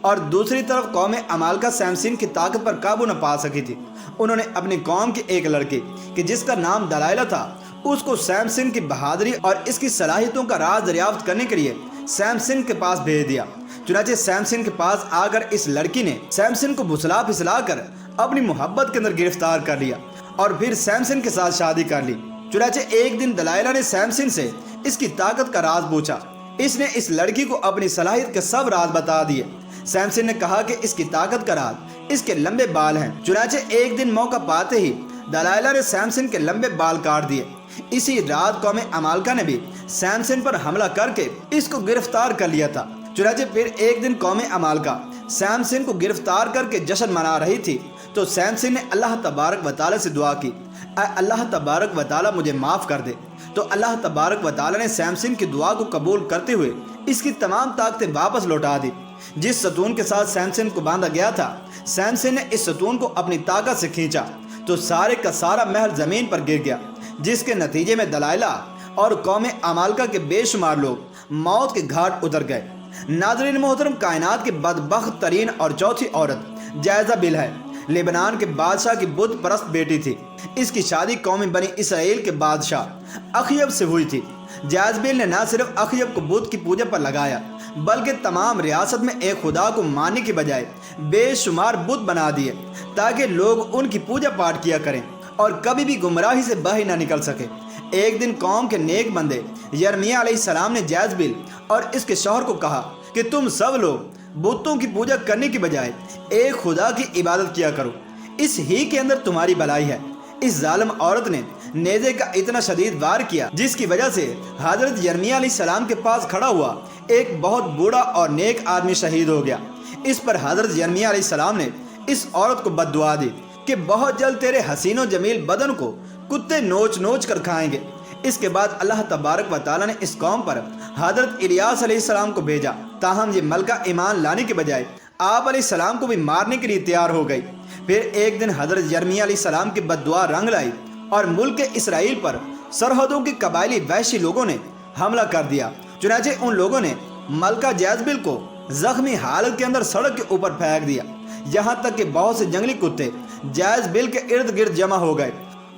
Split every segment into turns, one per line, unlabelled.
اور دوسری طرف قوم عمالقہ سیمسن کی طاقت پر قابو نہ پا سکی تھی۔ انہوں نے اپنی قوم کے ایک لڑکے کہ جس کا نام دلائلہ تھا، اس کو سیمسن کی بہادری اور اس کی صلاحیتوں کا راز دریافت کرنے کے لیے سیمسن کے پاس بھیج دیا۔ چنانچہ سیمسن کے پاس آ کر اس لڑکی نے سیمسن کو بھسلا پھسلا کر اپنی محبت کے اندر گرفتار کر لیا اور پھر سیمسن کے ساتھ شادی کر لی۔ چنانچہ ایک دن دلائلہ نے سیمسن سے اس کی طاقت کا راز پوچھا۔ اس نے اس لڑکی کو اپنی صلاحیت کے سب راز بتا دیے۔ سیمسن نے کہا کہ اس کی طاقت کا راز اس کے لمبے بال ہیں۔ چنانچہ ایک دن موقع پاتے ہی دلائلہ نے سیمسن کے لمبے بال کاٹ دیے۔ اسی رات قوم عمالقہ نے بھی سیمسن پر حملہ کر کے اس کو گرفتار کر لیا تھا۔ چنانچہ پھر ایک دن قوم عمالقہ سیمسن کو گرفتار کر کے جشن منا رہی تھی تو سیمسن نے اللہ تبارک و تعالیٰ سے دعا کی، اے اللہ تبارک و تعالیٰ مجھے معاف کر دے۔ تو اللہ تبارک و تعالیٰ نے سیمسن کی دعا کو قبول کرتے ہوئے اس کی تمام طاقتیں واپس لوٹا دی۔ جس ستون کے ساتھ سیمسن کو باندھا گیا تھا، سیمسن نے اس ستون کو اپنی طاقت سے کھینچا تو سارے کا سارا محل زمین پر گر گیا، جس کے نتیجے میں دلائلہ اور قوم عمالقہ کے بے شمار لوگ موت کے گھاٹ اتر گئے۔ ناظرین محترم، کائنات کی بدبخت ترین اور چوتھی عورت جیزابل ہے۔ لبنان کے بادشاہ کی بت پرست بیٹی تھی۔ اس کی شادی قوم بنی اسرائیل کے بادشاہ اخیب سے ہوئی تھی۔ جیزابل نے نہ صرف اخیب کو بت کی پوجا پر لگایا بلکہ تمام ریاست میں ایک خدا کو ماننے کے بجائے بے شمار بت بنا دیے تاکہ لوگ ان کی پوجا پاٹ کیا کریں اور کبھی بھی گمراہی سے باہر نہ نکل سکے۔ ایک دن قوم کے نیک بندے یرمیہ علیہ السلام نے جیزابل اور اس کے شوہر کو کہا کہ تم سب لوگ بتوں کی پوجا کرنے کی بجائے ایک خدا کی عبادت کیا کرو، اس ہی کے اندر تمہاری بھلائی ہے۔ اس ظالم عورت نے نیزے کا اتنا شدید وار کیا جس کی وجہ سے حضرت یرمیہ علیہ السلام کے پاس کھڑا ہوا ایک بہت بوڑھا اور نیک آدمی شہید ہو گیا۔ اس پر حضرت یرمیہ علیہ السلام نے اس عورت کو بد دعا دی کہ بہت جلد تیرے حسین و جمیل بدن کو کتے نوچ نوچ کر کھائیں گے۔ اس کے بعد اللہ تبارک و تعالیٰ نے اس قوم پر حضرت الیاس علیہ السلام کو بھیجا، تاہم یہ ملکہ ایمان لانے کے بجائے آپ علیہ السلام کو بھی مارنے کے لیے تیار ہو گئی۔ پھر ایک دن حضرت یرمیہ علیہ السلام کی بد دعا رنگ لائی اور ملک اسرائیل پر سرحدوں کے قبائلی وحشی لوگوں نے حملہ کر دیا۔ چنانچہ ان لوگوں نے ملکہ جیزابل کو زخمی حالت کے اندر سڑک کے اوپر پھینک دیا، یہاں تک کہ بہت سے جنگلی کتے جیزابل کے ارد گرد جمع ہو گئے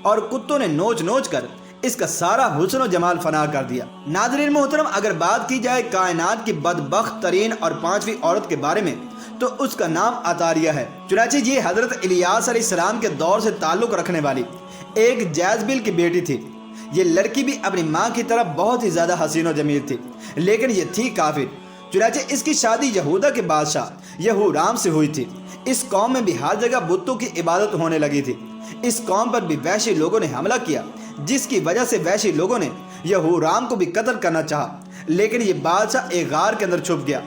اور کتوں نے نوچ نوچ کر اس کا سارا حسن و جمال فنا کر دیا۔ ناظرین محترم، اگر بات کی جائے کائنات کی بدبخت ترین اور پانچویں عورت کے بارے میں تو اس کا نام عطاریہ ہے۔ چنانچہ یہ حضرت الیاس علیہ السلام کے دور سے تعلق رکھنے والی ایک جیزابل کی بیٹی تھی۔ یہ لڑکی بھی اپنی ماں کی طرح بہت ہی زیادہ حسین و جمیل تھی، لیکن یہ تھی کافر۔ چنانچہ اس کی شادی یہودا کے بادشاہ یہورام سے ہوئی تھی۔ اس قوم میں بھی ہر جگہ بتوں کی عبادت ہونے لگی تھی۔ اس قوم پر بھی وحشی لوگوں نے حملہ کیا، جس کی وجہ سے وحشی لوگوں نے یہورام کو بھی قتل کرنا چاہا، لیکن یہ بادشاہ ایک غار کے اندر چھپ گیا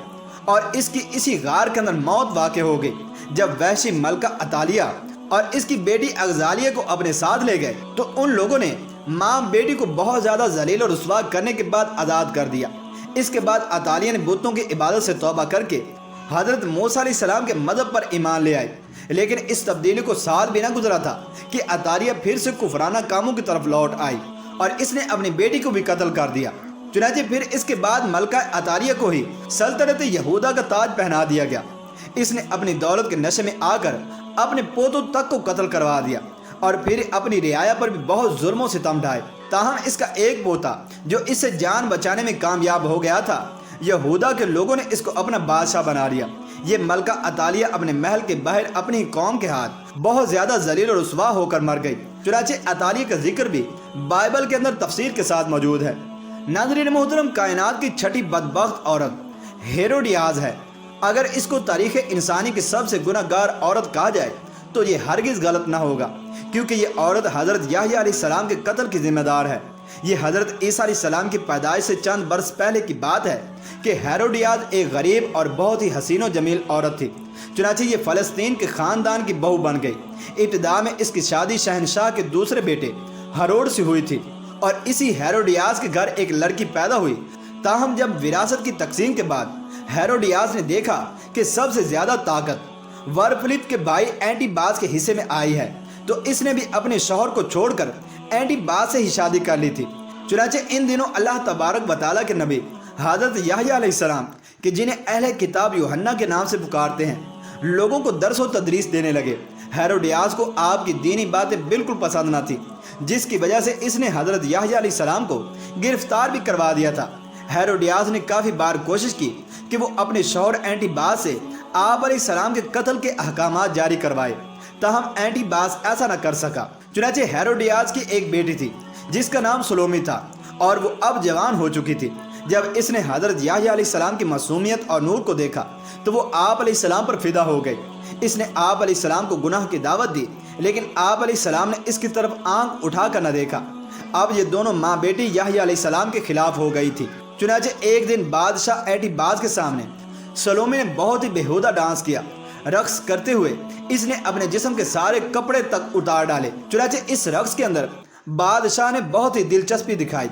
اور اس کی اسی غار کے اندر موت واقع ہو گئی۔ جب وحشی ملکہ عطالیہ اور اس کی بیٹی اغزالیہ کو اپنے ساتھ لے گئے تو ان لوگوں نے ماں بیٹی کو بہت زیادہ ذلیل اور رسوا کرنے کے بعد آزاد کر دیا۔ اس کے بعد عطالیہ نے بتوں کی عبادت سے توبہ کر کے حضرت موسیٰ علیہ السلام کے مذہب پر ایمان لے آئے، لیکن اس تبدیلی کو سال بھی نہ گزرا تھا کہ عطالیہ پھر سے کفرانہ کاموں کی طرف لوٹ آئی اور اس نے اپنی بیٹی کو بھی قتل کر دیا۔ چنانچہ پھر اس کے بعد ملکہ عطالیہ کو ہی سلطنت یہودا کا تاج پہنا دیا گیا۔ اس نے اپنی دولت کے نشے میں آ کر اپنے پوتوں تک کو قتل کروا دیا اور پھر اپنی رعایا پر بھی بہت ظلم و ستم ڈھائے۔ تاہم اس کا ایک پوتا جو اس سے جان بچانے میں کامیاب ہو گیا تھا، یہودا کے لوگوں نے اس کو اپنا بادشاہ بنا لیا۔ یہ ملکہ عطالیہ اپنے محل کے باہر اپنی قوم کے ہاتھ بہت زیادہ ذلیل و رسوا ہو کر مر گئی۔ چنانچہ عطالیہ کا ذکر بھی بائبل کے اندر تفسیر کے ساتھ موجود ہے۔ ناظرین محترم، کائنات کی چھٹی بدبخت عورت ہیروڈیاز ہے۔ اگر اس کو تاریخ انسانی کی سب سے گناہ گار عورت کہا جائے تو یہ ہرگز غلط نہ ہوگا، کیونکہ یہ عورت حضرت یحییٰ علیہ السلام کے قتل کی ذمہ دار ہے۔ یہ حضرت عیسیٰ علیہ السلام کی پیدائش سے چند برس پہلے کی بات ہے کہ ہیروڈیاز ایک غریب اور بہت ہی حسین و جمیل عورت تھی۔ چنانچہ یہ فلسطین کے خاندان کی بہو بن گئی۔ ابتدا میں اس کی شادی شہنشاہ کے دوسرے بیٹے ہروڈ سے ہوئی تھی اور اسی ہیروڈیاز کے گھر ایک لڑکی پیدا ہوئی۔ تاہم جب وراثت کی تقسیم کے بعد ہیروڈیاز نے دیکھا کہ سب سے زیادہ طاقت ورفلپ کے بھائی اینٹی باس کے حصے میں آئی ہے، تو اس نے بھی اپنے شوہر کو چھوڑ کر اینٹی باس سے ہی شادی کر لی تھی۔ چنانچہ ان دنوں اللہ تبارک و تعالیٰ کے نبی حضرت یحییٰ علیہ السلام کہ جنہیں اہل کتاب یوحنا کے نام سے پکارتے ہیں لوگوں کو درس و تدریس دینے لگے۔ ہیروڈیاس کو آپ کی دینی باتیں بالکل پسند نہ تھی، جس کی وجہ سے اس نے حضرت یحییٰ علیہ السلام کو گرفتار بھی کروا دیا تھا۔ ہیروڈیاس نے کافی بار کوشش کی کہ وہ اپنے شوہر اینٹی باس سے آپ علیہ السلام کے قتل کے احکامات جاری کروائے، تاہم اینٹی باس ایسا نہ کر سکا۔ چنانچہ ہیروڈیاس کی ایک بیٹی تھی جس کا نام سلومی تھا، اور وہ اب جوان ہو چکی تھی۔ جب اس نے حضرت یحییٰ علیہ السلام کی معصومیت اور نور کو دیکھا تو وہ آپ علیہ السلام پر فدا ہو گئی۔ اس نے آپ علیہ السلام کو گناہ کی دعوت دی، لیکن آپ علیہ السلام نے اس کی طرف آنکھ اٹھا کر نہ دیکھا۔ اب یہ دونوں ماں بیٹی یحییٰ علیہ السلام کے خلاف ہو گئی تھی۔ چنانچہ ایک دن بادشاہ اینٹی باس کے سامنے سلومی نے بہت ہی بےہودہ ڈانس کیا۔ رقص کرتے ہوئے اس نے اپنے جسم کے سارے کپڑے تک اتار ڈالے۔ چنانچہ اس رقص کے اندر بادشاہ نے بہت ہی دلچسپی دکھائی۔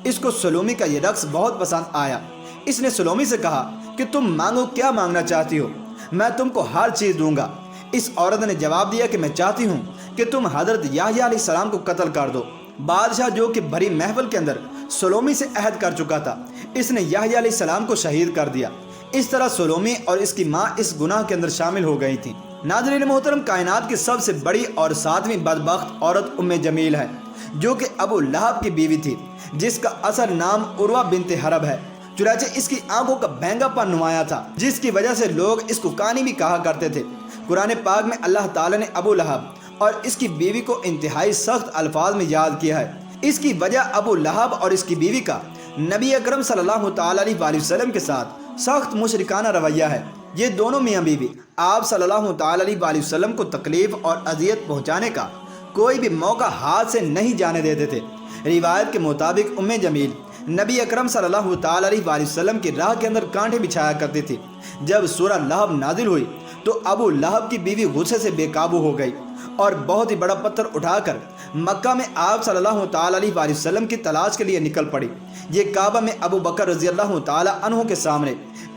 اس کو سلومی کا یہ رقص بہت پسند آیا۔ اس نے سلومی سے کہا کہ تم مانگو، کیا مانگنا چاہتی ہو، میں تم کو ہر چیز دوں گا۔ اس عورت نے جواب دیا کہ میں چاہتی ہوں کہ تم حضرت یحییٰ علیہ السلام کو قتل کر دو۔ بادشاہ جو کہ بھری محفل کے اندر سلومی سے عہد کر چکا تھا، اس نے یحییٰ علیہ السلام کو شہید کر دیا۔ اس طرح سلومی اور اس کی ماں اس گناہ کے اندر شامل ہو گئی تھیں۔ ناظرین محترم، کائنات کی سب سے بڑی اور 7ویں بدبخت عورت ام جمیل ہے، جو کہ ابو لہب کی بیوی تھی، جس کا اصل نام عروہ بنت حرب ہے۔ چنانچہ اس کی آنکھوں کا بہنگا پن نمایاں تھا، جس کی وجہ سے لوگ اس کو کانی بھی کہا کرتے تھے۔ قرآن پاک میں اللہ تعالیٰ نے ابو لہب اور اس کی بیوی کو انتہائی سخت الفاظ میں یاد کیا ہے۔ اس کی وجہ ابو لہب اور اس کی بیوی کا نبی اکرم صلی اللہ تعالیٰ علیہ وسلم کے ساتھ سخت مشرکانہ رویہ ہے۔ یہ دونوں میاں بیوی آپ صلی اللہ تعالیٰ علیہ وسلم کو تکلیف اور اذیت پہنچانے کا کوئی بھی موقع ہاتھ سے نہیں جانے دیتے تھے۔ روایت کے مطابق ام جمیل نبی اکرم صلی اللہ تعالیٰ علیہ وسلم کی راہ کے اندر کانٹے بچھایا کرتی تھی۔ جب سورہ لہب نازل ہوئی تو ابو لہب کی بیوی غصے سے بے قابو ہو گئی اور بہت ہی بڑا پتھر اٹھا کر مکہ میں آپ صلی اللہ تعالیٰ علیہ وسلم کی تلاش کے لیے نکل پڑی۔ یہ کعبہ میں ابو بکر رضی اللہ تعالیٰ عنہ کے سامنے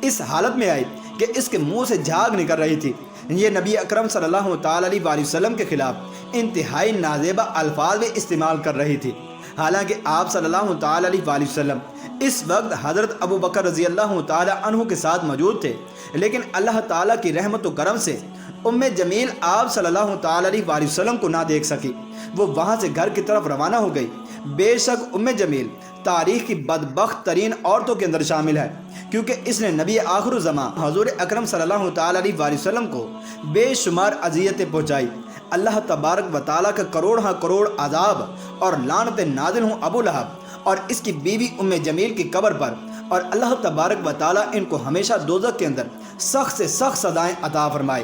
اس حالت میں آئی کہ اس کے منہ سے جھاگ نکل رہی تھی۔ یہ نبی اکرم صلی اللہ تعالیٰ علیہ وسلم کے خلاف انتہائی نازیبہ الفاظ بھی استعمال کر رہی تھی۔ حالانکہ آپ صلی اللہ تعالیٰ علیہ وسلم اس وقت حضرت ابو بکر رضی اللہ تعالیٰ عنہ کے ساتھ موجود تھے، لیکن اللہ تعالیٰ کی رحمت و کرم سے ام جمیل آپ صلی اللہ تعالیٰ علیہ وسلم کو نہ دیکھ سکی۔ وہ وہاں سے گھر کی طرف روانہ ہو گئی۔ بے شک ام جمیل تاریخ کی بدبخت ترین عورتوں کے اندر شامل ہے، کیونکہ اس نے نبی آخر الزمان حضور اکرم صلی اللہ تعالیٰ علیہ وسلم کو بے شمار اذیتیں پہنچائی۔ اللہ تبارک و تعالیٰ کا کروڑ عذاب اور لعنت نازل ہوں ابو لہب اور اس کی بیوی ام جمیل کی قبر پر، اور اللہ تبارک و تعالیٰ ان کو ہمیشہ دوزخ کے اندر سخت سے سخت سزائیں عطا فرمائے۔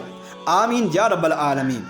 آمین یا رب العالمین۔